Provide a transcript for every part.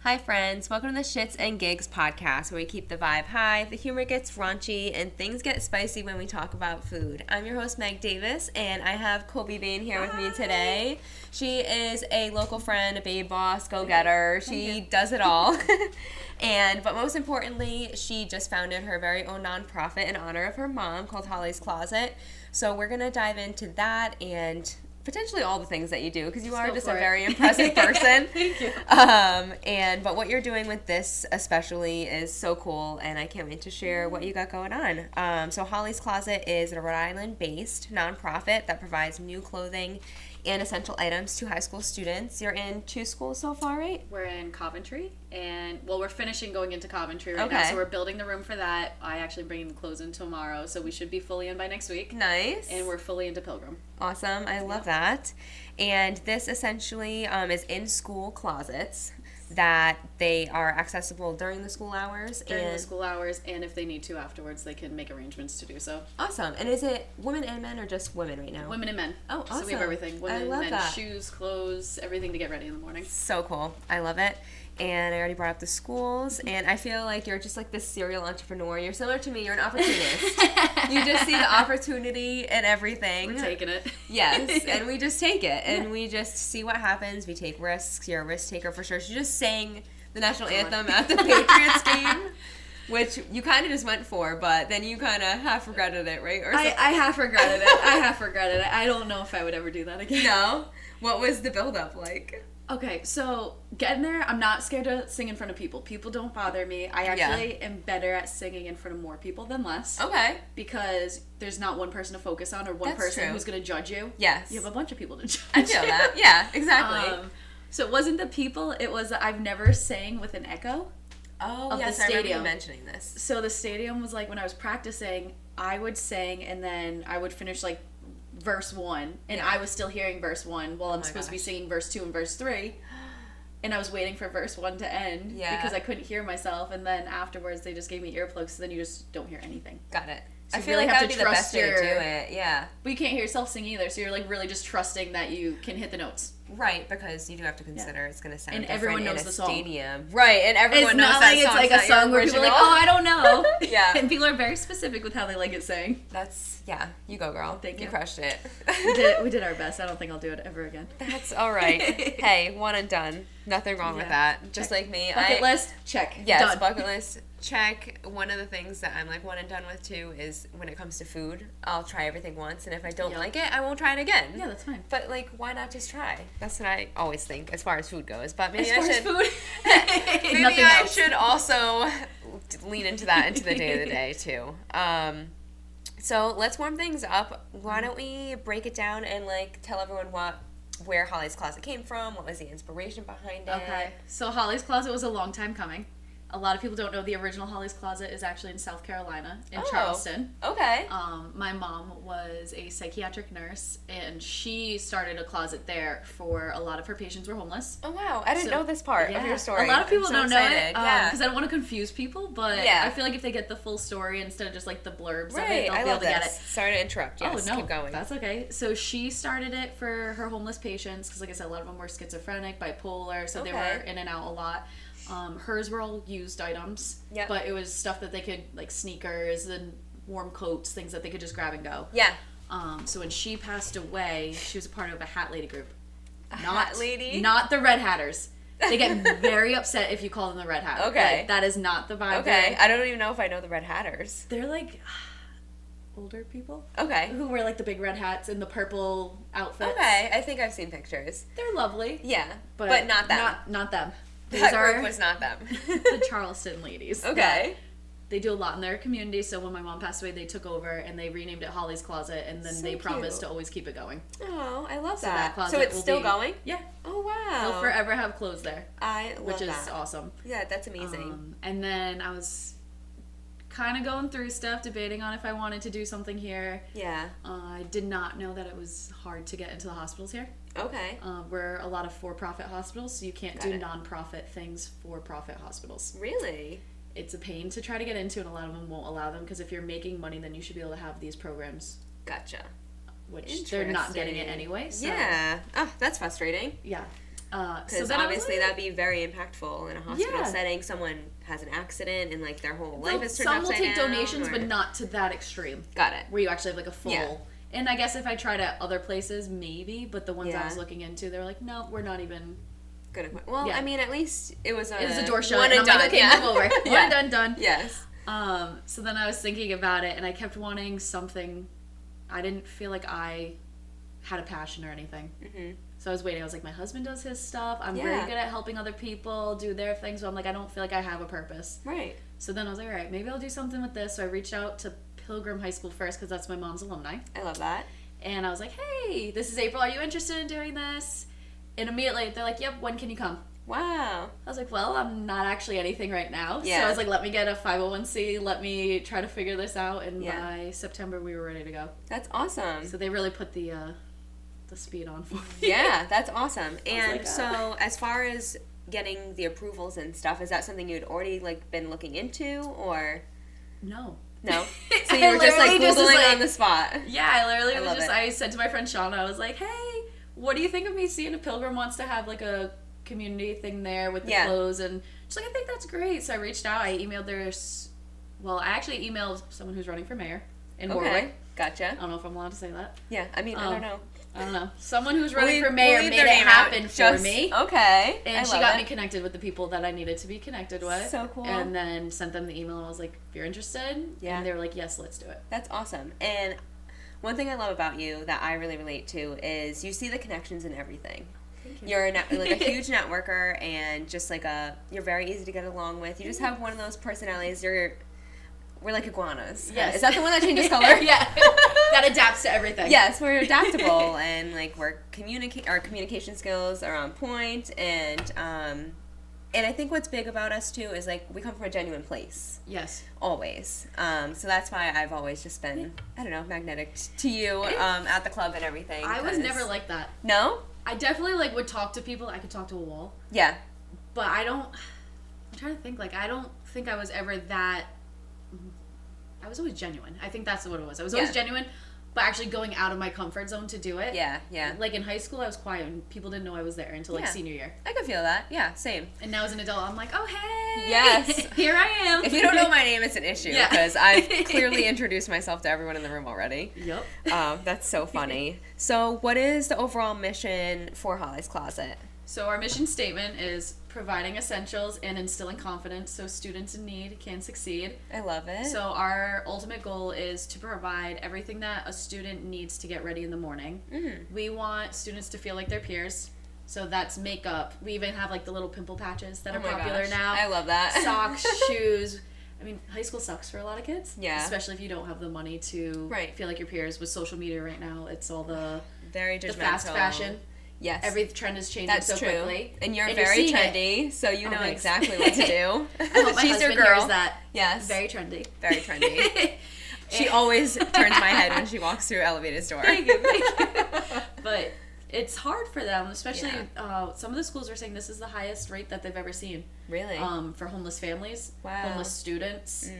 Hi friends, welcome to the Shits and Gigs podcast where we keep the vibe high, the humor gets raunchy, and things get spicy when we talk about food. I'm your host Meg Davis, and I have Colby being here with me today. She is a local friend, a babe boss, go-getter. She does it all. But most importantly, she just founded her very own nonprofit in honor of her mom called Holly's Closet. So we're going to dive into that and potentially all the things that you do, because you are just a very impressive person. Thank you. But what you're doing with this especially is so cool, and I can't wait to share what you got going on. So Holly's Closet is a Rhode Island-based nonprofit that provides new clothing and essential items to high school students. You're in 2 schools so far, right? We're in Coventry, and we're finishing going into Coventry right now, so we're building the room for that. I actually bring the clothes in tomorrow, so we should be fully in by next week. Nice. And we're fully into Pilgrim. Awesome. I love that. And this essentially is in-school closets that they are accessible during the school hours. During the school hours, and if they need to afterwards, they can make arrangements to do so. Awesome. And is it women and men or just women right now? Women and men. Oh, awesome. So we have everything. Women and men. That. Shoes, clothes, everything to get ready in the morning. So cool. I love it. And I already brought up the schools, and I feel like you're just like this serial entrepreneur. You're similar to me. You're an opportunist. You just see the opportunity in everything. We're taking it. Yes, and we just take it, and we just see what happens. We take risks. You're a risk taker for sure. She just sang the national anthem at the Patriots game, which you kind of just went for, but then you kind of half regretted it, right? Or I half regretted it. I don't know if I would ever do that again. No? What was the build-up like? Okay, so getting there, I'm not scared to sing in front of people. People don't bother me. I actually am better at singing in front of more people than less. Okay. Because there's not one person to focus on or one person who's going to judge you. Yes. You have a bunch of people to judge. I feel that. Yeah, exactly. So it wasn't the people, it was I've never sang with an echo. Oh, yes, I remember you mentioning this. So the stadium was like when I was practicing, I would sing and then I would finish like verse 1, and I was still hearing verse 1 while I'm supposed to be singing verse 2 and verse 3, and I was waiting for verse 1 to end because I couldn't hear myself, and then afterwards they just gave me earplugs, so then you just don't hear anything. Got it. So I feel like that would be the best way to do it, yeah. But you can't hear yourself sing either, so you're like really just trusting that you can hit the notes. Right, because you do have to consider it's going to sound and different everyone knows in a the song. Stadium. Right, and everyone knows that song. It's not like it's like a song where people are like, oh, I don't know. Yeah. And people are very specific with how they like it sang. You go, girl. Thank you. You crushed it. We did our best. I don't think I'll do it ever again. That's all right. Hey, one and done. Nothing wrong with that. Just like me. Bucket list, check. Yes, done. Bucket list, check. One of the things that I'm like one and done with too is when it comes to food, I'll try everything once, and if I don't like it, I won't try it again. Yeah, that's fine. But like, why not just try? That's what I always think as far as food goes. But maybe I should also lean into that into the day of the day too. So let's warm things up. Why don't we break it down and like tell everyone where Holly's Closet came from? What was the inspiration behind it? Okay, so Holly's Closet was a long time coming. A lot of people don't know the original Holly's Closet is actually in South Carolina, in Charleston. Okay. My mom was a psychiatric nurse, and she started a closet there for a lot of her patients were homeless. Oh, wow. I didn't know this part of your story. A lot of people don't know it Yeah. because I don't want to confuse people, but I feel like if they get the full story instead of just like the blurbs of it, they'll be able to get it. Sorry to interrupt. Yes, keep going. That's okay. So she started it for her homeless patients because, like I said, a lot of them were schizophrenic, bipolar, so they were in and out a lot. Hers were all used items, but it was stuff that they could, like sneakers and warm coats, things that they could just grab and go. Yeah. So when she passed away, she was a part of a hat lady group. Hat lady? Not the Red Hatters. They get very upset if you call them the Red Hatters. Okay. Like, that is not the vibe. Okay. I don't even know if I know the Red Hatters. They're like older people. Okay. Who wear like the big red hats and the purple outfits. Okay. I think I've seen pictures. They're lovely. Yeah. But not them. Not them. That group was not them. The Charleston ladies. Okay. They do a lot in their community, so when my mom passed away, they took over and they renamed it Holly's Closet, and then they promised to always keep it going. Oh, I love that. That closet so it's still going? Yeah. Oh, wow. They'll forever have clothes there. I love which is that. awesome. Yeah, that's amazing. And then I was kind of going through stuff, debating on if I wanted to do something here. Yeah. I did not know that it was hard to get into the hospitals here. Okay. We're a lot of for-profit hospitals, so you can't do non-profit things for-profit hospitals. Really? It's a pain to try to get into, and a lot of them won't allow them, because if you're making money, then you should be able to have these programs. Gotcha. Which they're not getting it anyway. So. Yeah. Oh, that's frustrating. Yeah. Because obviously that'd be very impactful in a hospital setting. Someone has an accident and like their whole life is turned upside down. Some will take donations, but not to that extreme. Got it. Where you actually have like a full. Yeah. And I guess if I tried at other places, maybe. But the ones I was looking into, they were like, no, we're not even. Good. Well, I mean, at least it was a door shut. One and done. Like, okay, move over. One and done. Yes. So then I was thinking about it, and I kept wanting something. I didn't feel like I had a passion or anything. Mm-hmm. So I was waiting. I was like, my husband does his stuff. I'm very good at helping other people do their things. So I'm like, I don't feel like I have a purpose. Right. So then I was like, all right, maybe I'll do something with this. So I reached out to Pilgrim High School first because that's my mom's alumni. I love that. And I was like, hey, this is April. Are you interested in doing this? And immediately they're like, yep, when can you come? Wow. I was like, well, I'm not actually anything right now. Yeah. So I was like, let me get a 501c. Let me try to figure this out. And by September, we were ready to go. That's awesome. So they really put the speed on for me. Yeah, that's awesome. And like, so as far as getting the approvals and stuff, is that something you'd already like been looking into or? No. So you were just like Googling on the spot. Yeah, I literally was just, I said to my friend Shauna, I was like, hey, what do you think of me seeing a Pilgrim wants to have like a community thing there with the clothes? And she's like, I think that's great. So I reached out. I emailed I actually emailed someone who's running for mayor in Warwick. Gotcha. I don't know if I'm allowed to say that. Yeah, I mean, I don't know. Someone who's running for mayor made it happen for me. Okay. And she got me connected with the people that I needed to be connected with. So cool. And then sent them the email and I was like, if you're interested. Yeah. And they were like, yes, let's do it. That's awesome. And one thing I love about you that I really relate to is you see the connections in everything. Thank you. You're like a huge networker and just like you're very easy to get along with. You just have one of those personalities. We're like iguanas. Yes. Is that the one that changes color? Yeah. That adapts to everything. Yes, we're adaptable and like our communication skills are on point and I think what's big about us too is like we come from a genuine place. Yes. Always. So that's why I've always just been, I don't know, magnetic to you at the club and everything. I was never like that. No? I definitely like would talk to people. I could talk to a wall. Yeah. But I'm trying to think, like I don't think I was ever that. I was always genuine. I think that's what it was. I was always genuine, but actually going out of my comfort zone to do it. Yeah. Like in high school, I was quiet and people didn't know I was there until like senior year. I could feel that. Yeah, same. And now as an adult, I'm like, oh, hey. Yes. Here I am. If you don't know my name, it's an issue because I've clearly introduced myself to everyone in the room already. Yep. That's so funny. So what is the overall mission for Holly's Closet? So our mission statement is providing essentials and instilling confidence so students in need can succeed. I love it. So our ultimate goal is to provide everything that a student needs to get ready in the morning. Mm-hmm. We want students to feel like their peers. So that's makeup. We even have like the little pimple patches that are popular now. I love that. Socks, shoes. I mean, high school sucks for a lot of kids. Yeah. Especially if you don't have the money to feel like your peers. With social media right now, it's all the fast fashion. Yes. Every trend is changing quickly. And you're very trendy, so you know exactly what to do. I hope my She's your girl. Hears that. Yes. Very trendy. Very trendy. She always turns my head when she walks through elevator's door. Thank you. But it's hard for them, especially some of the schools are saying this is the highest rate that they've ever seen. Really? For homeless families, homeless students.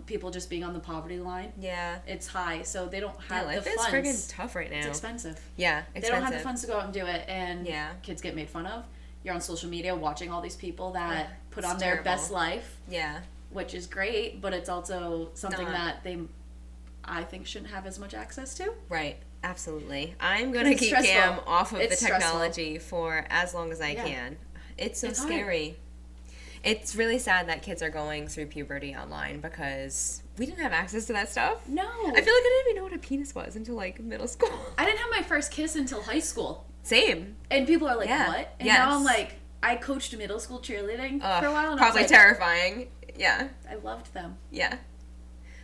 People just being on the poverty line. Yeah. It's high, so they don't have the funds. Life is friggin' tough right now. It's expensive. Yeah, expensive. They don't have the funds to go out and do it, and kids get made fun of. You're on social media watching all these people that put on their best life. Yeah. Which is great, but it's also something that I think, shouldn't have as much access to. Right. Absolutely. I'm going to keep Cam off of the technology for as long as I can. It's scary. Hard. It's really sad that kids are going through puberty online because we didn't have access to that stuff. No. I feel like I didn't even know what a penis was until, like, middle school. I didn't have my first kiss until high school. Same. And people are like, what? And now I'm like, I coached middle school cheerleading for a while. And probably I was like, terrifying. Yeah. I loved them. Yeah.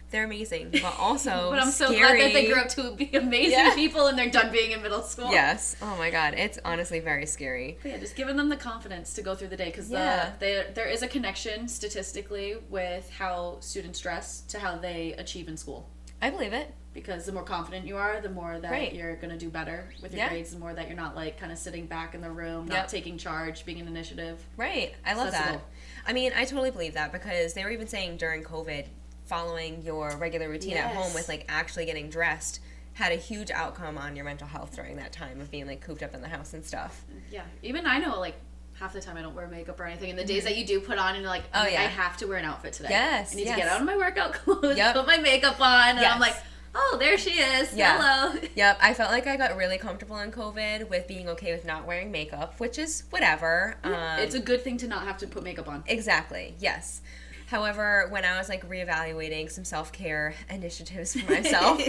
They're amazing, but also but I'm so scary. glad that they grew up to be amazing people and they're done being in middle school. Yes. Oh my God. It's honestly very scary. But yeah, just giving them the confidence to go through the day because there is a connection statistically with how students dress to how they achieve in school. I believe it. Because the more confident you are, the more that you're going to do better with your grades, the more that you're not like kind of sitting back in the room, not taking charge, being an initiative. Right. I love that. I mean, I totally believe that because they were even saying during COVID, following your regular routine at home with like actually getting dressed had a huge outcome on your mental health during that time of being like cooped up in the house and stuff. Yeah. Even I know, like, half the time I don't wear makeup or anything. And the days that you do put on and you're like, I have to wear an outfit today. Yes. I need to get out of my workout clothes, put my makeup on, and I'm like, oh, there she is. Yeah. Hello. Yep. I felt like I got really comfortable in COVID with being okay with not wearing makeup, which is whatever. It's a good thing to not have to put makeup on. Exactly. Yes. However, when I was like reevaluating some self-care initiatives for myself,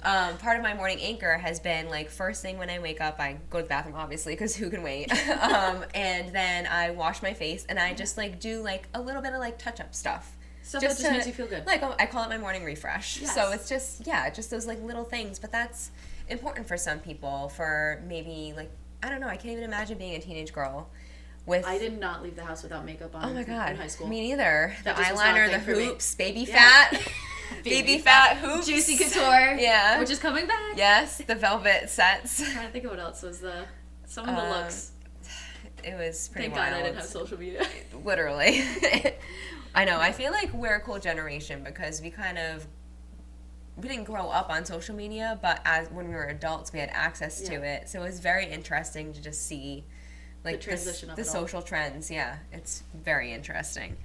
part of my morning anchor has been like first thing when I wake up, I go to the bathroom obviously because who can wait, and then I wash my face and I just like do like a little bit of like touch-up stuff. Stuff that just makes you feel good. Like I call it my morning refresh. Yes. So it's just those like little things, but that's important for some people. For maybe like I don't know, I can't even imagine being a teenage girl. I did not leave the house without makeup on. Oh my god, in high school. Me neither. The That just was eyeliner, not a the thing for me. hoops, baby fat, baby fat hoops, Juicy Couture. Yeah, which is coming back. Yes, the velvet sets. I'm trying to think of what else was some of the looks. It was pretty Thank wild. God I didn't have social media. Literally. I know. I feel like we're a cool generation because we didn't grow up on social media, but when we were adults, we had access to it. So it was very interesting to just see like the transition of the it all. social trends. Yeah, it's very interesting.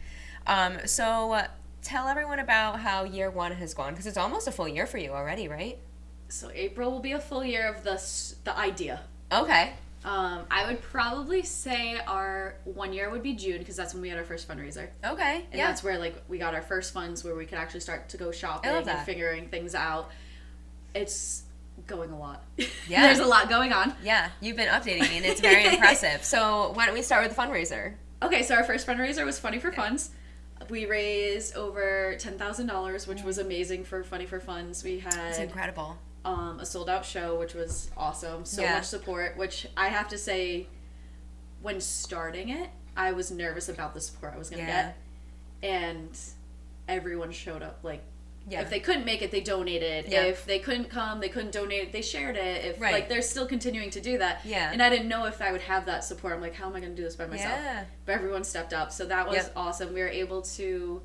So tell everyone about how year one has gone because it's almost a full year for you already, right? So April will be a full year of the idea. Okay. I would probably say our 1 year would be June because that's when we had our first fundraiser. Okay. And that's where like we got our first funds where we could actually start to go shopping and figuring things out. It's going a lot. Yeah. There's a lot going on. Yeah. You've been updating me and it's very impressive. So why don't we start with the fundraiser? Okay, so our first fundraiser was Funny for Funds. We raised over $10,000, which was amazing for Funny for Funds. We had It's incredible. A sold-out show, which was awesome. So much support, which I have to say, when starting it, I was nervous about the support I was going to get. And everyone showed up. Like, if they couldn't make it, they donated. Yeah. If they couldn't come, they couldn't donate, they shared it. If like they're still continuing to do that. Yeah. And I didn't know if I would have that support. I'm like, how am I going to do this by myself? Yeah. But everyone stepped up. So that was awesome. We were able to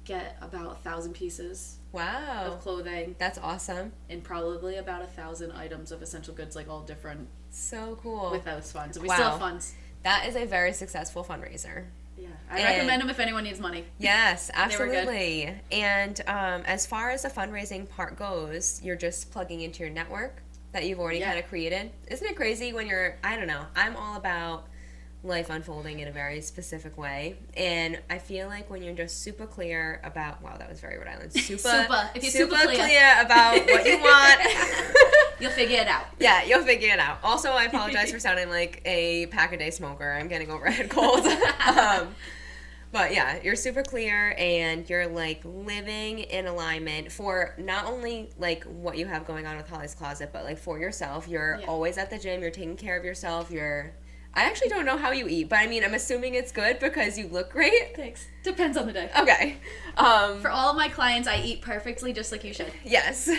get about 1,000 pieces of clothing. That's awesome. And probably about 1,000 items of essential goods, like all different. So cool. With those funds. And we still have funds. That is a very successful fundraiser. Yeah. I recommend them if anyone needs money. Yes, absolutely. And as far as the fundraising part goes, you're just plugging into your network that you've already kind of created. Isn't it crazy when I don't know, I'm all about life unfolding in a very specific way, and I feel like when you're just super clear about that was very Rhode Island, if you're super clear about what you want, you'll figure it out. Yeah, you'll figure it out. Also, I apologize for sounding like a pack-a-day smoker. I'm getting over a head cold. But yeah, you're super clear and you're like living in alignment for not only like what you have going on with Holly's Closet, but like for yourself. You're always at the gym, you're taking care of yourself, I actually don't know how you eat, but I mean, I'm assuming it's good because you look great. Thanks. Depends on the day. Okay. For all of my clients, I eat perfectly just like you should. Yes.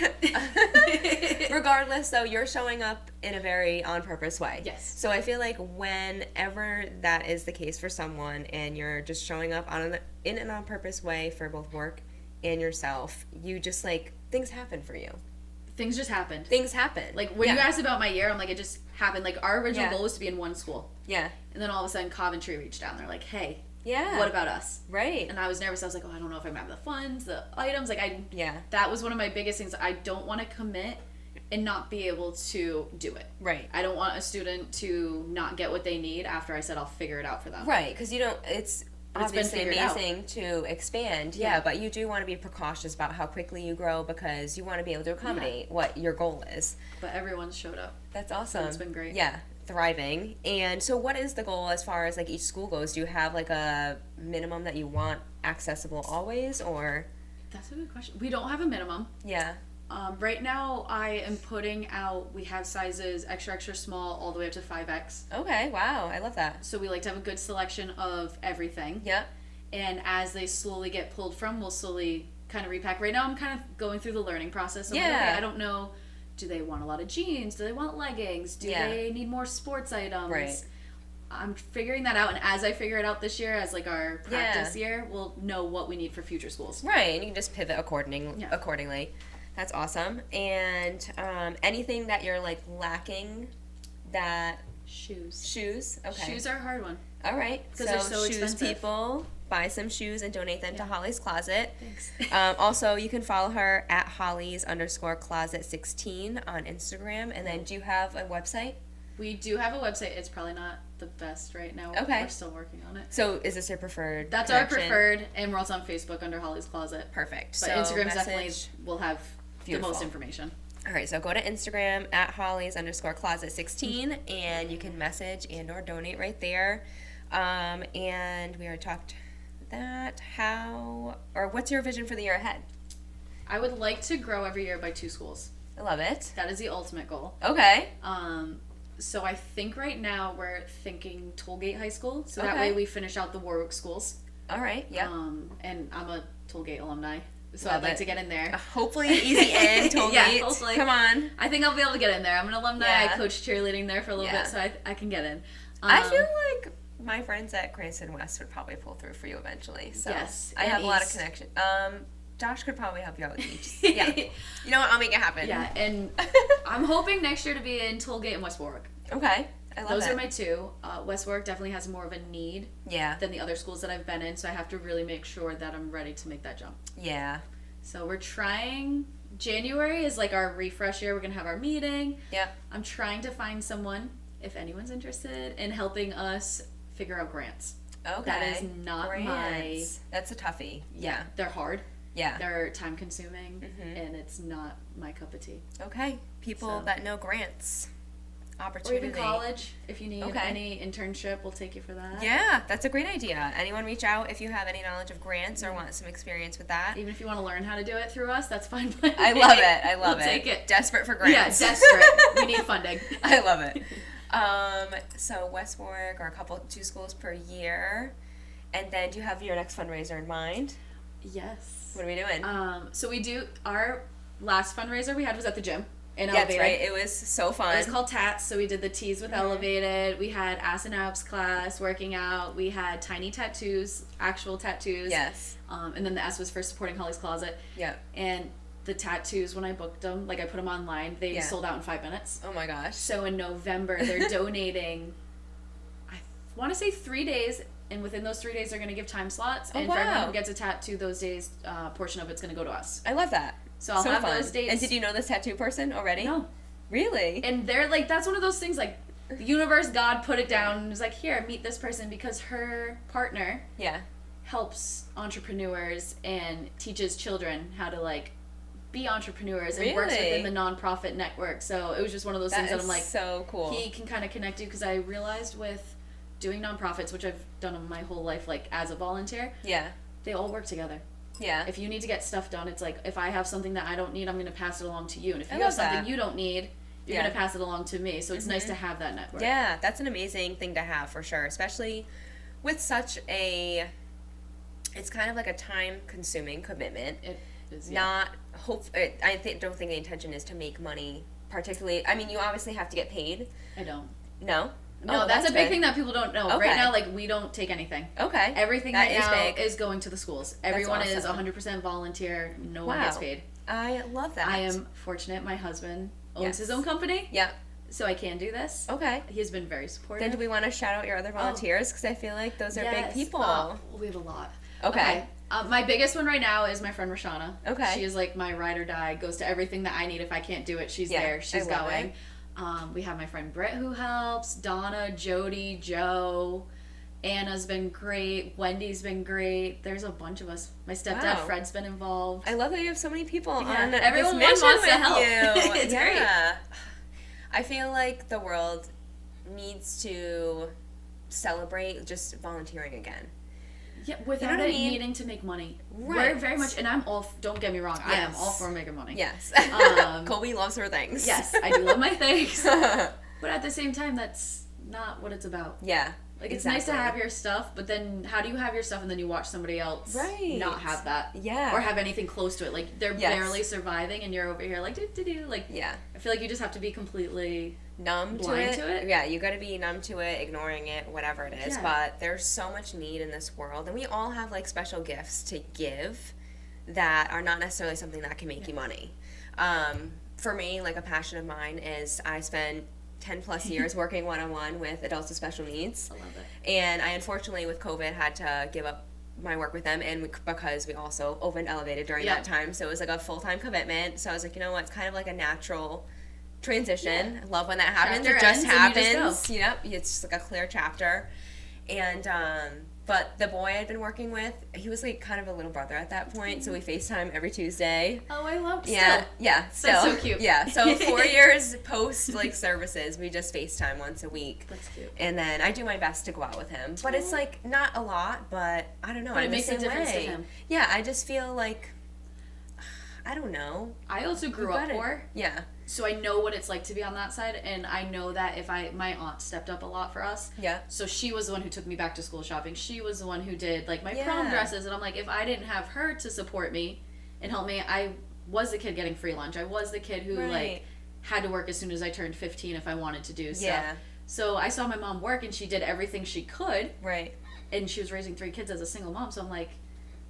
Regardless, though, you're showing up in a very on-purpose way. Yes. So I feel like whenever that is the case for someone and you're just showing up in an on-purpose way for both work and yourself, you just like, things happen for you. Things just happened. Things happen. Like, when you asked about my year, I'm like, it just happened. Like, our original goal was to be in one school. Yeah. And then all of a sudden, Coventry reached out. And they're like, hey, what about us? Right. And I was nervous. I was like, I don't know if I'm going to have the funds, the items. Like, Yeah. That was one of my biggest things. I don't want to commit and not be able to do it. Right. I don't want a student to not get what they need after I said I'll figure it out for them. Right. Because it's obviously amazing to expand, but you do want to be precautious about how quickly you grow because you want to be able to accommodate what your goal is. But everyone's showed up. That's awesome. It's been great. Yeah, thriving. And so what is the goal as far as like each school goes? Do you have like a minimum that you want accessible always, or? That's a good question. We don't have a minimum. Yeah. Right now, I am putting out, we have sizes extra, extra small all the way up to 5X. Okay, wow. I love that. So we like to have a good selection of everything. Yep. And as they slowly get pulled from, we'll slowly kind of repack. Right now, I'm kind of going through the learning process. Like, okay, I don't know, do they want a lot of jeans? Do they want leggings? Do they need more sports items? Right. I'm figuring that out, and as I figure it out this year, as like our practice year, we'll know what we need for future schools. Right, and you can just pivot accordingly. That's awesome. And anything that you're like lacking that shoes. Okay. Shoes are a hard one. All right. Because they're so shoes expensive. people, buy some shoes and donate them to Holly's Closet. Thanks. Also, you can follow her at Holly's_closet16 on Instagram. And then do you have a website? We do have a website. It's probably not the best right now. Okay. We're still working on it. So is this your preferred That's connection? our preferred, and we're also on Facebook under Holly's Closet. Perfect. But So Instagram's message- definitely will have Beautiful. the most information. All right, so go to Instagram at Holly's_closet16 and you can message and or donate right there. And we already talked that. What's your vision for the year ahead? I would like to grow every year by 2 schools. I love it. That is the ultimate goal. Okay. So I think right now we're thinking Tollgate High School. So that Okay. way we finish out the Warwick schools. All right, yeah. And I'm a Tollgate alumni. So Love I'd like it. to get in there. Hopefully an easy in, Tollgate. Yeah, hopefully. Come on. I think I'll be able to get in there. I'm an alumni. Yeah. I coached cheerleading there for a little Yeah. bit, so I can get in. I feel like my friends at Cranston West would probably pull through for you eventually. So Yes, I and have a lot of East. connection. Josh could probably help you out with each. Yeah. You know what? I'll make it happen. Yeah, and I'm hoping next year to be in Tollgate and West Warwick. Okay. I love Those it. are my 2. West Warwick definitely has more of a need Yeah. than the other schools that I've been in, so I have to really make sure that I'm ready to make that jump. Yeah. So we're trying. January is like our refresh year. We're going to have our meeting. Yeah. I'm trying to find someone, if anyone's interested, in helping us figure out grants. Okay. That is not Grants. That's a toughie. Yeah. They're hard. Yeah. They're time consuming, Mhm. and it's not my cup of tea. Okay. People So. that know grants. Or Opportunity. even college, if you need Okay. any internship, we'll take you for that. Yeah, that's a great idea. Anyone reach out if you have any knowledge of grants or want some experience with that. Even if you want to learn how to do it through us, that's fine. I love it. I love we'll it. Take it. Desperate for Yeah, grants. desperate. We need funding. I love it. So West Warwick or 2 schools per year. And then do you have your next fundraiser in mind? Yes. What are we doing? So we do, our last fundraiser we had was at the gym in Yeah, that's Elevated. right. It was so fun. It was called Tats, so we did the T's with Elevated. We had ass and abs class, working out. We had tiny tattoos, actual tattoos. Yes. And then the S was for supporting Holly's Closet. Yeah. And the tattoos, when I booked them, like I put them online, they Yeah. sold out in 5 minutes. Oh my gosh. So in November, they're donating, I want to say 3 days, and within those 3 days, they're going to give time slots. Oh, And for everyone wow. who gets a tattoo those days, portion of it's going to go to us. I love that. So I'll so have fun. those dates. And did you know this tattoo person already? No. Really? And they're like, that's one of those things, like, the universe, God put it down and was like, here, meet this person, because her partner Yeah. helps entrepreneurs and teaches children how to, like, be entrepreneurs and works Really? within the nonprofit network. So it was just one of those That things that is I'm like, so cool. he can kind of connect you, because I realized with doing nonprofits, which I've done my whole life, like, as a volunteer, Yeah. they all work together. Yeah. If you need to get stuff done, it's like, if I have something that I don't need, I'm going to pass it along to you. And if I you have love that. something you don't need, you're Yeah. going to pass it along to me. So it's nice to have that network. Yeah, that's an amazing thing to have for sure, especially with such a, it's kind of like a time-consuming commitment. It is, Not don't think the intention is to make money. Particularly, I mean, you obviously have to get paid. I don't. No. No, Oh, that's a big good. thing that people don't know. Okay. Right now, like, we don't take anything. Okay. Everything That right is now big. is going to the schools. Everyone is awesome. 100% volunteer. No one gets Wow. paid. I love that. I am fortunate. My husband owns Yes. his own company, Yeah. so I can do this. Okay. He's been very supportive. Then do we want to shout out your other volunteers? Because I feel like those are big Yes. people. We have a lot. Okay. My biggest one right now is my friend Roshana. Okay. She is like my ride or die, goes to everything that I need. If I can't do it, she's Yeah, there. She's I love going. We have my friend Britt who helps, Donna, Jody, Joe. Anna's been great. Wendy's been great. There's a bunch of us. My stepdad Wow. Fred's been involved. I love that you have so many people Yeah, on everyone this mission wants to with help. you. It's yeah. I feel like the world needs to celebrate just volunteering again. Yeah, without You know what it I mean? needing to make money. Right. We're very much, and I'm all. Don't get me wrong. I am Yes. all for making money. Yes. Um, Colby loves her things. Yes, I do love my things, but at the same time, that's not what it's about. Yeah. Like, it's nice to have your stuff, but then how do you have your stuff and then you watch somebody else Right. not have that? Yeah. Or have anything close to it. Like, they're Yes. barely surviving and you're over here like, do. Like, Yeah. I feel like you just have to be completely Numb blind to it. Yeah, you got to be numb to it, ignoring it, whatever it is. Yeah. But there's so much need in this world, and we all have like special gifts to give that are not necessarily something that can make you money. For me, like a passion of mine is I spent 10 plus years working one-on-one with adults with special needs. I love it. And I unfortunately with COVID had to give up my work with them, and because we also opened Elevated during that time, so it was like a full-time commitment. So I was like, you know what, it's kind of like a natural transition. I love when that happens. It just happens. Yep, it's just like a clear chapter. And but the boy I'd been working with, he was like kind of a little brother at that point, so we FaceTime every Tuesday. Oh, I love it. Yeah, still. That's so cute. Yeah, so 4 years post like services, we just FaceTime once a week. That's cute. And then I do my best to go out with him, but it's like not a lot, but I don't know. But it makes a difference to him. Yeah, I just feel like I don't know. I also grew up poor. Yeah. So I know what it's like to be on that side, and I know that my aunt stepped up a lot for us. Yeah. So she was the one who took me back to school shopping. She was the one who did like my prom dresses, and I'm like, if I didn't have her to support me and help me, I was the kid getting free lunch. I was the kid who like had to work as soon as I turned 15 if I wanted to do stuff. Yeah. So I saw my mom work, and she did everything she could. Right. And she was raising 3 kids as a single mom, so I'm like,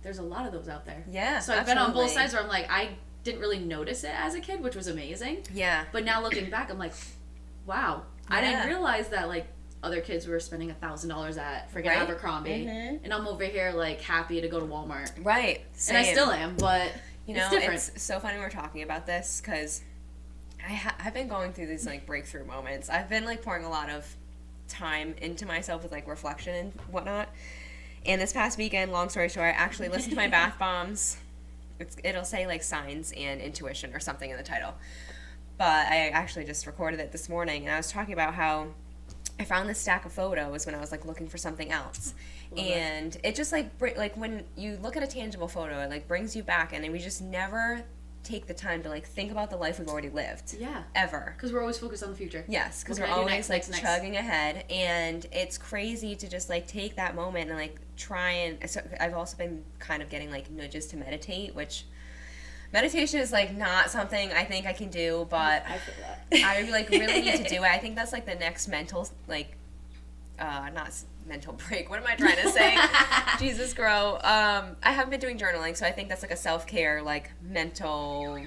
there's a lot of those out there. Yeah. So I've been on both sides where I'm like, I didn't really notice it as a kid, which was amazing. Yeah. But now looking back, I'm like, wow, I didn't realize that like other kids were spending $1,000 at freaking Abercrombie, and I'm over here like happy to go to Walmart. Right. Same. And I still am, but you know, it's different. It's so funny we're talking about this because I've been going through these like breakthrough moments. I've been like pouring a lot of time into myself with like reflection and whatnot. And this past weekend, long story short, I actually listened to my bath bombs. It'll say like signs and intuition or something in the title. But I actually just recorded it this morning, and I was talking about how I found this stack of photos when I was like looking for something else. And it just like when you look at a tangible photo, it like brings you back, and we just never take the time to like think about the life we've already lived. Yeah. Ever. Because we're always focused on the future. Yes, because we're always like chugging ahead, and it's crazy to just like take that moment and like try and. So I've also been kind of getting like nudges to meditate, which meditation is like not something I think I can do, but I feel that. I like really need to do it. I think that's like the next mental like, not mental break. What am I trying to say? Jesus, grow. I haven't been doing journaling, so I think that's like a self-care, like mental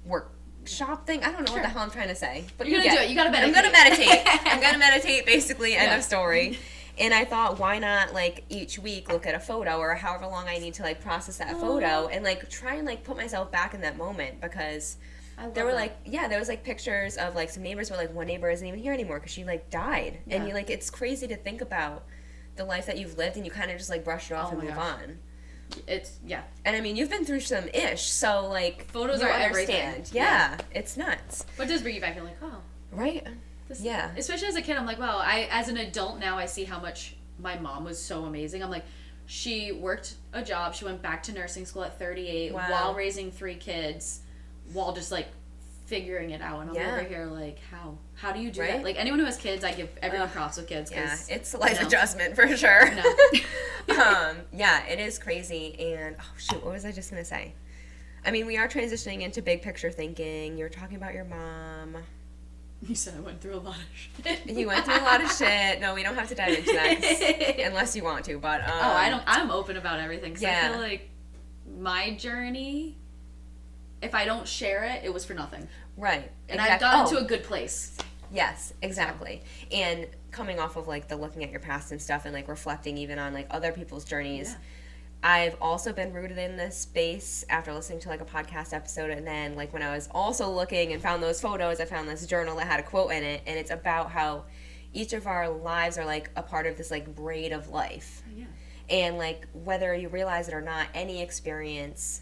workshop thing. I don't know what the hell I'm trying to say. But you're gonna do it. You gotta meditate. I'm gonna meditate, basically. End of story. And I thought, why not like each week look at a photo or however long I need to like process that photo and like try and like put myself back in that moment, because there were like there was like pictures of like some neighbors where like one neighbor isn't even here anymore because she like died, and you like it's crazy to think about the life that you've lived and you kind of just like brush it off and move on. It's and I mean you've been through some ish, so like photos are everything. Yeah, it's nuts. But it does bring you back. You're like, oh, right. Especially as a kid, I'm like, wow. As an adult now, I see how much my mom was so amazing. I'm like, she worked a job. She went back to nursing school at 38 while raising 3 kids, while just like figuring it out. And I'm over here like, how do you do that? Like anyone who has kids, I give everyone props with kids. Cause, it's a life adjustment for sure. It is crazy. And oh shoot, what was I just gonna say? I mean, we are transitioning into big picture thinking. You were talking about your mom. You said I went through a lot of shit. You went through a lot of shit. No, we don't have to dive into that unless you want to. But I'm open about everything. Cause I feel like my journey, if I don't share it, it was for nothing. Right. And I've gotten to a good place. Yes, exactly. So. And coming off of like the looking at your past and stuff and like reflecting even on like other people's journeys. Yeah. I've also been rooted in this space after listening to like a podcast episode, and then like when I was also looking and found those photos, I found this journal that had a quote in it, and it's about how each of our lives are like a part of this like braid of life. Yeah. And like whether you realize it or not, any experience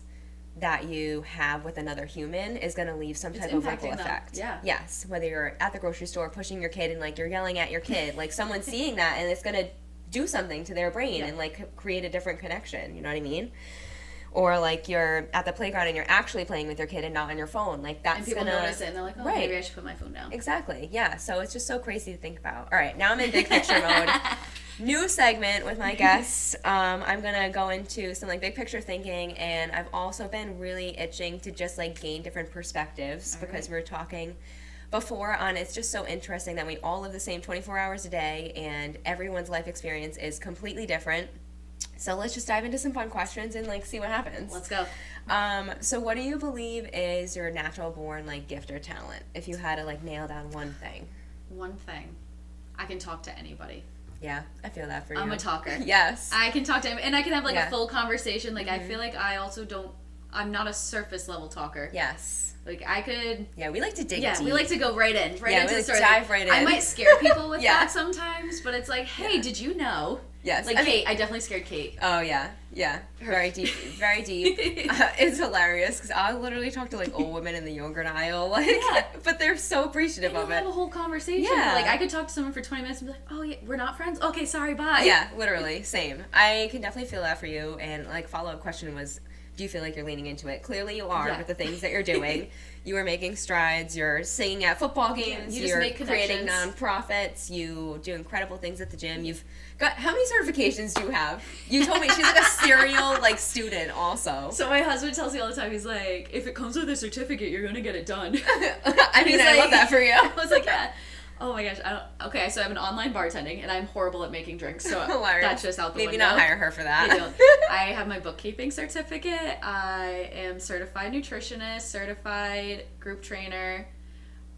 that you have with another human is going to leave some type of ripple effect. Yeah. Yes. Whether you're at the grocery store pushing your kid and like you're yelling at your kid, like someone's seeing that and it's going to do something to their brain and like create a different connection, you know what I mean? Or like you're at the playground and you're actually playing with your kid and not on your phone, like that's and people notice it and they're like, oh, maybe I should put my phone down. Exactly. Yeah. So it's just so crazy to think about. All right, now I'm in big picture mode. New segment with my guests. I'm gonna go into some like big picture thinking, and I've also been really itching to just like gain different perspectives because we were talking before on it's just so interesting that we all live the same 24 hours a day and everyone's life experience is completely different. So let's just dive into some fun questions and like see what happens. Let's go. So what do you believe is your natural born like gift or talent? If you had to like nail down one thing. One thing. I can talk to anybody. Yeah, I feel that for you. I'm a talker. Yes. I can talk to him, and I can have like a full conversation. Like I feel like I also don't. I'm not a surface level talker. Yes. Like I could. Yeah, we like to dig deep. Yeah, we like to go right into we like to dive right in. I might scare people with that sometimes, but it's like, hey, did you know? Yes. Like Kate, I definitely scared Kate. Oh yeah, yeah, very deep, very deep. It's hilarious because I literally talk to like old women in the yogurt aisle, like, but they're so appreciative of it. Have a whole conversation. Yeah. Like I could talk to someone for 20 minutes and be like, oh yeah, we're not friends. Okay, sorry, bye. Yeah, literally, same. I can definitely feel that for you. And like follow-up question was, do you feel like you're leaning into it? Clearly you are with the things that you're doing. You are making strides. You're singing at football games. You just make creating nonprofits. You do incredible things at the gym. You've got, how many certifications do you have? You told me she's like a serial like student also. So my husband tells me all the time, he's like, if it comes with a certificate, you're going to get it done. I mean, I love that for you. I was like, yeah. Oh my gosh. Okay, so I have an online bartending, and I'm horrible at making drinks, so that's just out the window. Maybe not hire her for that. I have my bookkeeping certificate. I am certified nutritionist, certified group trainer.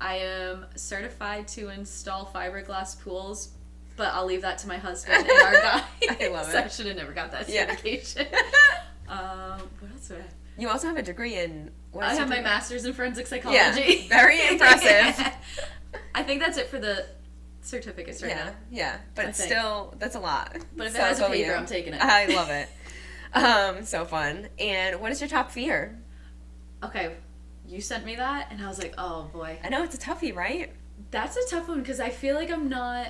I am certified to install fiberglass pools, but I'll leave that to my husband and our guy. I love it. So I should have never got that certification. What else do I have? You also have a degree in... I have my master's in forensic psychology. Yeah, very impressive. I think that's it for the certificates right now. Yeah, but still, that's a lot. But if it has a paper, I'm taking it. I love it. So fun. And what is your top fear? Okay, you sent me that, and I was like, oh boy. I know, it's a toughie, right? That's a tough one, because I feel like I'm not,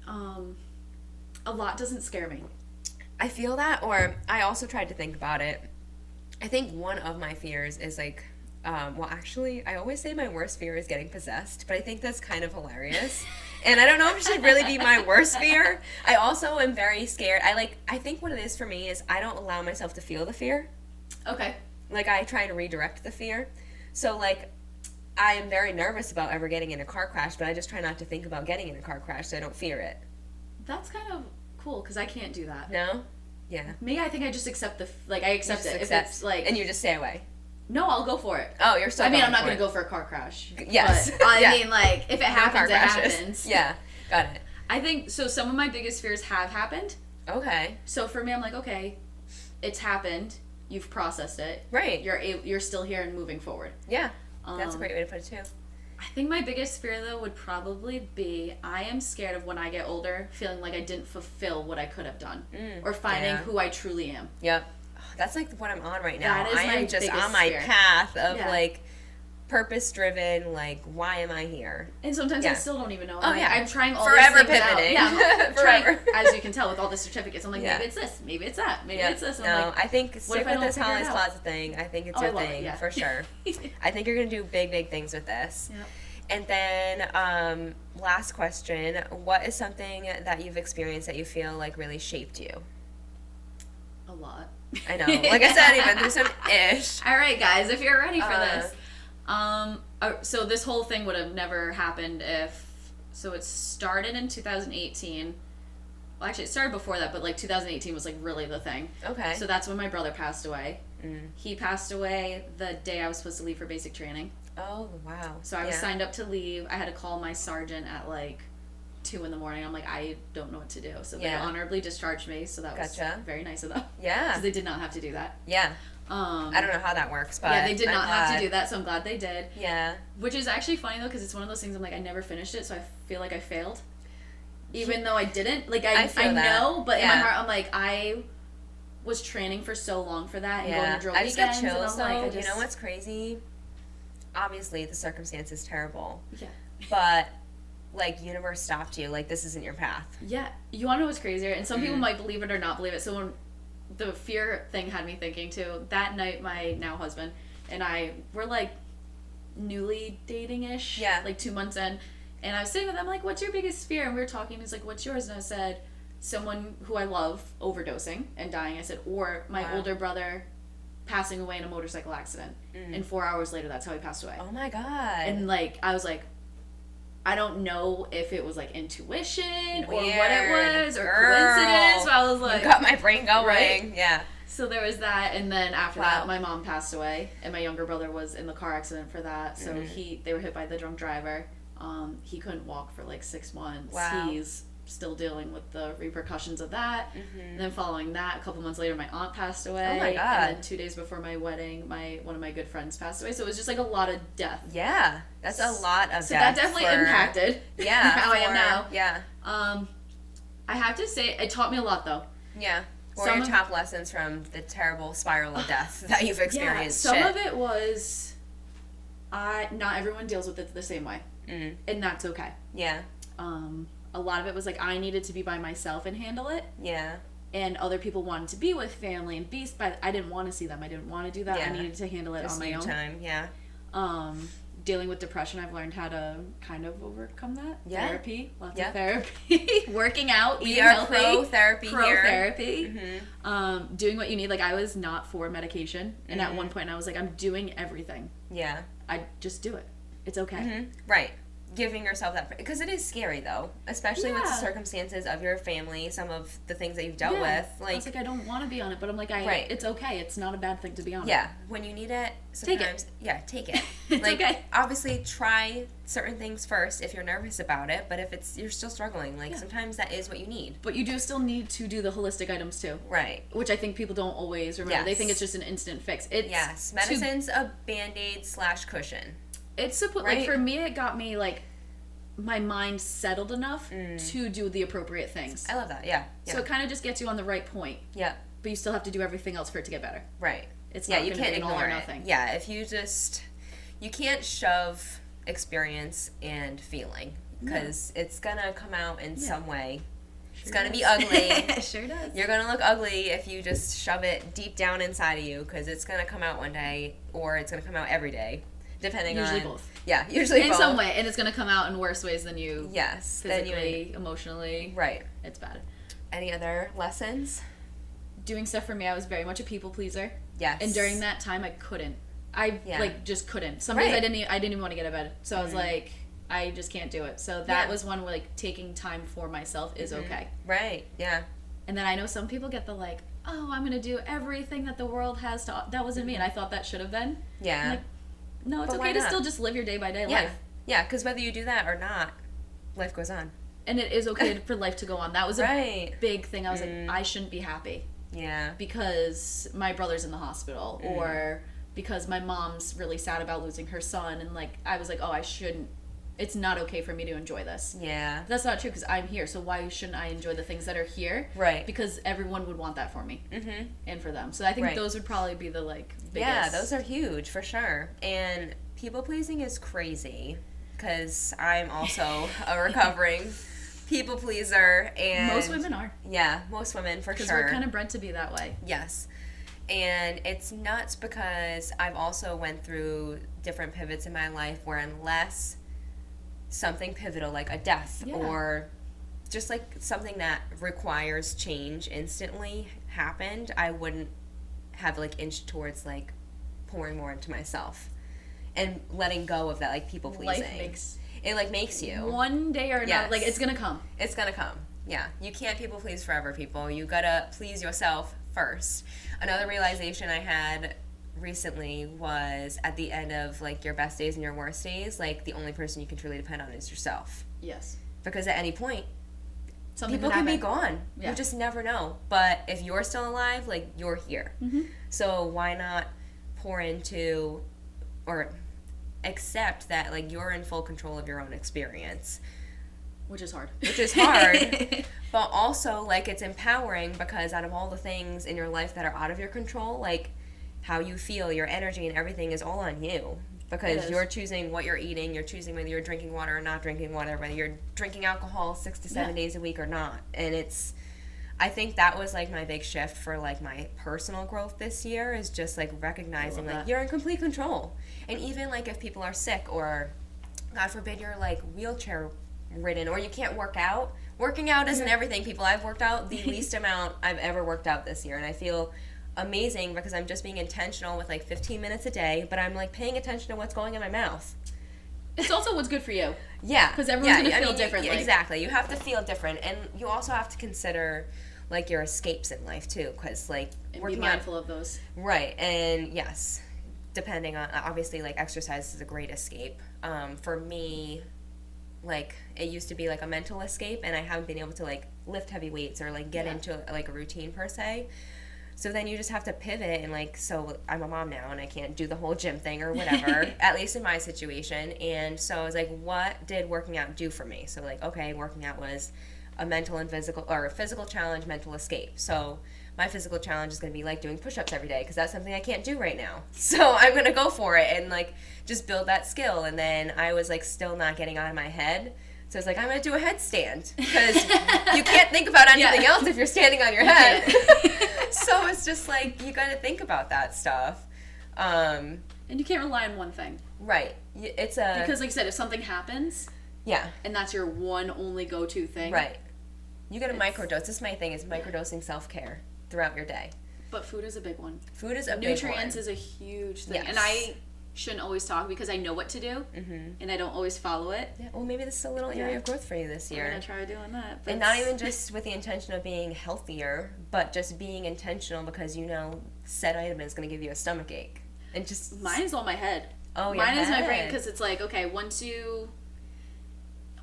a lot doesn't scare me. I feel that, or I also tried to think about it. I think one of my fears is like, well, actually, I always say my worst fear is getting possessed, but I think that's kind of hilarious. And I don't know if it should really be my worst fear. I also am very scared. I think what it is for me is I don't allow myself to feel the fear. Okay. Like, I try to redirect the fear. So, like, I am very nervous about ever getting in a car crash, but I just try not to think about getting in a car crash so I don't fear it. That's kind of cool, because I can't do that. No? Yeah. Me, I think I just accept I accept it. If it's like... And you just stay away. No, I'll go for it. Oh, you're so. I mean, I'm not going to go for a car crash. Yes. But I mean, like, if it happens, it happens. Yeah, got it. I think, so some of my biggest fears have happened. Okay. So for me, I'm like, okay, it's happened. You've processed it. Right. You're still here and moving forward. Yeah. That's a great way to put it, too. I think my biggest fear, though, would probably be I am scared of when I get older, feeling like I didn't fulfill what I could have done. Or finding who I truly am. Yep. That's like what I'm on right now. That is I am just on my path of like purpose driven, like, why am I here? And sometimes I still don't even know. Oh, yeah. I'm trying all forever these things pivoting. Out. Yeah, Forever. As you can tell with all the certificates, I'm like, maybe it's this, maybe it's that, maybe it's this. And I'm like, I think stick with this Holly's Closet thing. I think it's your thing, for sure. I think you're going to do big, big things with this. Yep. And then, last question, what is something that you've experienced that you feel like really shaped you? A lot. I know. Like I said, even through some ish. All right, guys, if you're ready for this. So this whole thing would have never happened so it started in 2018. Well, actually, it started before that, but like 2018 was like really the thing. Okay. So that's when my brother passed away. He passed away the day I was supposed to leave for basic training. Oh, wow. So I was signed up to leave. I had to call my sergeant at like 2 a.m. I'm like, I don't know what to do. So they honorably discharged me. So that was very nice of them. Yeah. Because they did not have to do that. Yeah. I don't know how that works, but they did not have to do that. So I'm glad they did. Yeah. Which is actually funny though, because it's one of those things I'm like, I never finished it, so I feel like I failed, even though I didn't. Like I know, but in my heart, I'm like, I was training for so long for that and going to drill I just got weekends, chills, and I'm like, you know what's crazy? Obviously, the circumstance is terrible. Yeah. But, like, universe stopped you. Like, this isn't your path. Yeah. You want to know what's crazier? And some people might believe it or not believe it. So when the fear thing had me thinking, too, that night my now husband and I were, like, newly dating-ish. Yeah. Like, 2 months in. And I was sitting with him, like, what's your biggest fear? And we were talking. He's like, what's yours? And I said, someone who I love overdosing and dying. I said, or my older brother passing away in a motorcycle accident. And 4 hours later, that's how he passed away. Oh my God. And like, I was like, I don't know if it was like intuition or Weird. what it was or Girl. coincidence. So I was like, you got my brain going. Right? Yeah. So there was that, and then after Wow. that, my mom passed away, and my younger brother was in the car accident for that. So they were hit by the drunk driver. He couldn't walk for like 6 months. Wow. He's still dealing with the repercussions of that. And then following that, a couple months later, my aunt passed away. Oh my God. And then 2 days before my wedding, one of my good friends passed away. So it was just like a lot of death. Yeah. That's a lot of So death. that definitely impacted how I am now. Yeah. I have to say, it taught me a lot though. Yeah. What are your top lessons from the terrible spiral of death that you've experienced? Yeah, some of it was, not everyone deals with it the same way. And that's okay. Yeah. A lot of it was like I needed to be by myself and handle it. Yeah. And other people wanted to be with family and be, but I didn't want to see them. I didn't want to do that. Yeah. I needed to handle it Just on my own. time. Yeah. Dealing with depression, I've learned how to kind of overcome that. Yeah. Therapy, lots Yeah. of therapy, working out, We eating are healthy, pro-therapy here. Pro-therapy. Doing what you need. Like I was not for medication, and at one point I was like, I'm doing everything. Yeah. I just do it. It's okay. Right. Giving yourself that, because it is scary though, especially with the Yeah. circumstances of your family, some of the things that you've dealt Yeah. with. I was like, I don't want to be on it, but I'm like, Right. it's okay. It's not a bad thing to be on it. Yeah, when you need it, Take it. sometimes, take it. It's like, okay. obviously, try certain things first if you're nervous about it, but if you're still struggling, like, sometimes that is what you need. But you do still need to do the holistic items too. Right. Which I think people don't always remember. Yes. They think it's just an instant fix. It's Yes, medicine's a Band-Aid / cushion. It's Right? like for me, it got me like my mind settled enough to do the appropriate things. I love that, yeah. So it kind of just gets you on the right point. Yeah. But you still have to do everything else for it to get better. Right. It's Yeah, not you gonna can't be an all ignore or it. nothing. Yeah, if you can't shove experience and feeling, because it's gonna come out in some way. It's gonna be ugly. It sure does. You're gonna look ugly if you just shove it deep down inside of you, because it's gonna come out one day, or it's gonna come out every day, depending Usually on... both. Yeah, usually In both. some way, and it's going to come out in worse ways than you. Yes. than you- Physically, emotionally. Right. It's bad. Any other lessons? Doing stuff for me, I was very much a people pleaser. Yes. And during that time, I couldn't. I just couldn't. Some Right. days I didn't even want to get out of bed. So I was like, I just can't do it. So that was one where like taking time for myself is okay. Right. Yeah. And then I know some people get the like, oh, I'm gonna do everything that the world has to. That wasn't me, and I thought that should have been. Yeah. I'm like, no, it's But okay why to not? still just live your day by day Yeah. life. Yeah, because whether you do that or not, life goes on. And it is okay for life to go on. That was a Right. big thing. I was like, I shouldn't be happy Yeah. because my brother's in the hospital or because my mom's really sad about losing her son. And like, I was like, oh, I shouldn't. It's not okay for me to enjoy this. Yeah. That's not true because I'm here. So why shouldn't I enjoy the things that are here? Right. Because everyone would want that for me Mm-hmm. and for them. So I think Right. those would probably be the like biggest. Yeah, those are huge for sure. And people pleasing is crazy because I'm also a recovering people pleaser, and Most women are. Yeah, most women for Because sure. we're kind of bred to be that way. Yes. And it's nuts because I've also went through different pivots in my life where unless something pivotal like a death or just like something that requires change instantly happened, I wouldn't have like inched towards like pouring more into myself and letting go of that like people pleasing. It makes you one day or another, like it's gonna come. It's gonna come. Yeah, you can't people please forever, people. You gotta please yourself first. Another realization I had recently was at the end of like your best days and your worst days, like the only person you can truly depend on is yourself. Yes. Because at any point, Something people can be gone. Yeah. You just never know. But if you're still alive, like you're here. Mm-hmm. So why not pour into or accept that like you're in full control of your own experience. Which is hard. Which is hard. But also like it's empowering because out of all the things in your life that are out of your control, like how you feel, your energy and everything is all on you. Because you're choosing what you're eating, you're choosing whether you're drinking water or not drinking water, whether you're drinking alcohol 6 to 7 days a week or not. And I think that was like my big shift for like my personal growth this year is just like recognizing like you're in complete control. And even like if people are sick or God forbid you're like wheelchair ridden or you can't work out, working out isn't everything, people. I've worked out the least amount I've ever worked out this year, and I feel amazing because I'm just being intentional with like 15 minutes a day, but I'm like paying attention to what's going in my mouth. It's also what's good for you. Yeah. Because everyone's going to feel differently. Exactly. You have to feel different. And you also have to consider, like, your escapes in life, too. Because, like, and be mindful of those. Right. And, yes, depending on, obviously, like, exercise is a great escape. For me, like, it used to be, like, a mental escape. And I haven't been able to, like, lift heavy weights or, like, get into, like, a routine, per se. So then you just have to pivot, and, like, so I'm a mom now, and I can't do the whole gym thing or whatever, at least in my situation. And so I was like, what did working out do for me? So, like, okay, working out was a mental and physical, or a physical challenge, mental escape. So my physical challenge is going to be, like, doing push-ups every day, because that's something I can't do right now. So I'm going to go for it and, like, just build that skill. And then I was, like, still not getting out of my head. So I was like, I'm going to do a headstand, because you can't think about anything else if you're standing on your head. So it's just like, you got to think about that stuff. And you can't rely on one thing. Right. Because, like you said, if something happens, and that's your one only go-to thing. Right. You got to microdose. This is my thing, is microdosing self-care throughout your day. But food is a big one. Food is a big one. Nutrients is a huge thing. Yes. And I shouldn't always talk because I know what to do, and I don't always follow it. Yeah, well, maybe this is a little area of growth for you this year. I'm going to try doing that. And not even just with the intention of being healthier, but just being intentional because, said item is going to give you a stomach ache. And just... Mine is all my head. Oh, Mine is my brain, because it's like, okay, once you...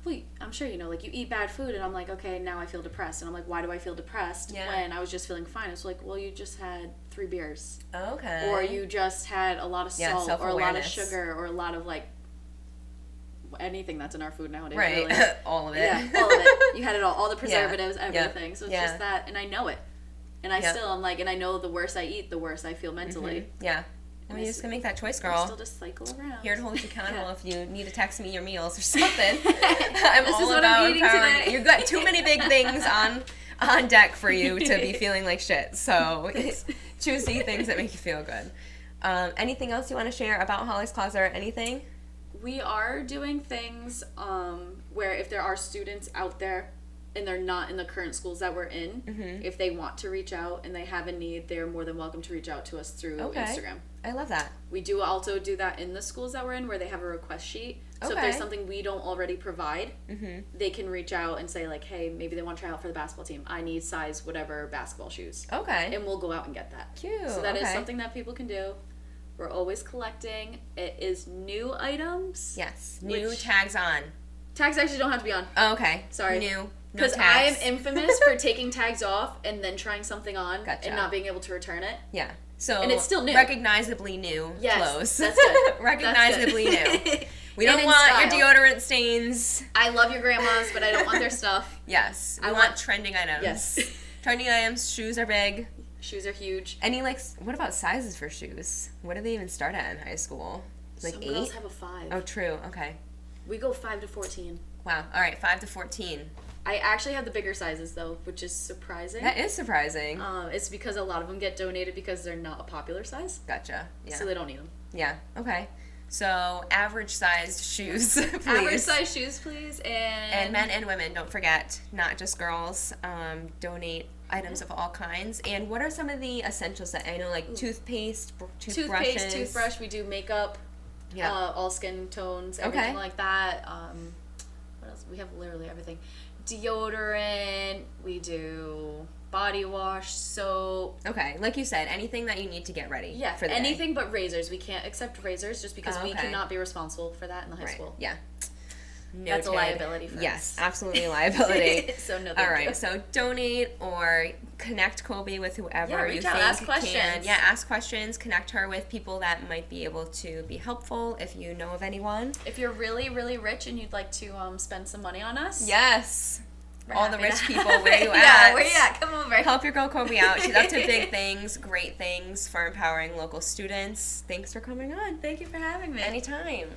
Well, I'm sure you eat bad food, and I'm like, okay, now I feel depressed. And I'm like, why do I feel depressed when I was just feeling fine? It's like, well, you just had 3 beers. Okay. Or you just had a lot of salt, or a lot of sugar, or a lot of, like, anything that's in our food nowadays. Right. Really. All of it. Yeah, all of it. You had it all the preservatives, everything. So it's just that, and I know it. And I still, I'm like, and I know the worse I eat, the worse I feel mentally. Yeah. Well, you're just going to make that choice, girl. I still just cycle around. Here to hold you accountable if you need to text me your meals or something. I'm all about empowering you. You've got too many big things on deck for you to be feeling like shit. So choose the things that make you feel good. Anything else you want to share about Holly's Closet or anything? We are doing things where if there are students out there and they're not in the current schools that we're in, if they want to reach out and they have a need, they're more than welcome to reach out to us through Instagram. I love that. We do also do that in the schools that we're in, where they have a request sheet. So if there's something we don't already provide, they can reach out and say, like, hey, maybe they want to try out for the basketball team. I need size whatever basketball shoes. Okay. And we'll go out and get that. Cute. So that is something that people can do. We're always collecting. It is new items. Yes. New tags on. Tags actually don't have to be on. Oh, okay. Sorry. New. Because I am infamous for taking tags off and then trying something on and not being able to return it. Yeah. So and it's still new. Recognizably new clothes. That's good. Recognizably new. We don't want your deodorant stains. I love your grandmas, but I don't want their stuff. Yes. I want trending items. Yes. Trending items. Shoes are big. Shoes are huge. Any, like, what about sizes for shoes? What do they even start at in high school? Like Some 8? girls have a 5. Oh, true. Okay. We go 5 to 14. Wow. All right. 5 to 14. I actually have the bigger sizes, though, which is surprising. That is surprising. It's because a lot of them get donated because they're not a popular size. Gotcha. Yeah. So they don't need them. Yeah. Okay. So average sized shoes, please. Average sized shoes, please. And men and women, don't forget, not just girls. Donate items of all kinds. And what are some of the essentials that I know, like toothpaste, toothbrushes? Toothbrush. We do makeup. Yeah. All skin tones, everything like that. What else? We have literally everything. Deodorant, we do body wash, soap. Okay, like you said, anything that you need to get ready. Yeah, for the anything day. But razors. We can't accept razors just because we cannot be responsible for that in the high school. Yeah. Noted. That's a liability for us. Yes, absolutely a liability. So no. All right, so donate or connect Colby with whoever you think ask questions. Can. Yeah, ask questions. Connect her with people that might be able to be helpful if you know of anyone. If you're really, really rich and you'd like to spend some money on us. Yes. All the rich people, where you at? Yeah, where you at? Come over. Help your girl Colby out. She's up to big things, great things for empowering local students. Thanks for coming on. Thank you for having me. Anytime.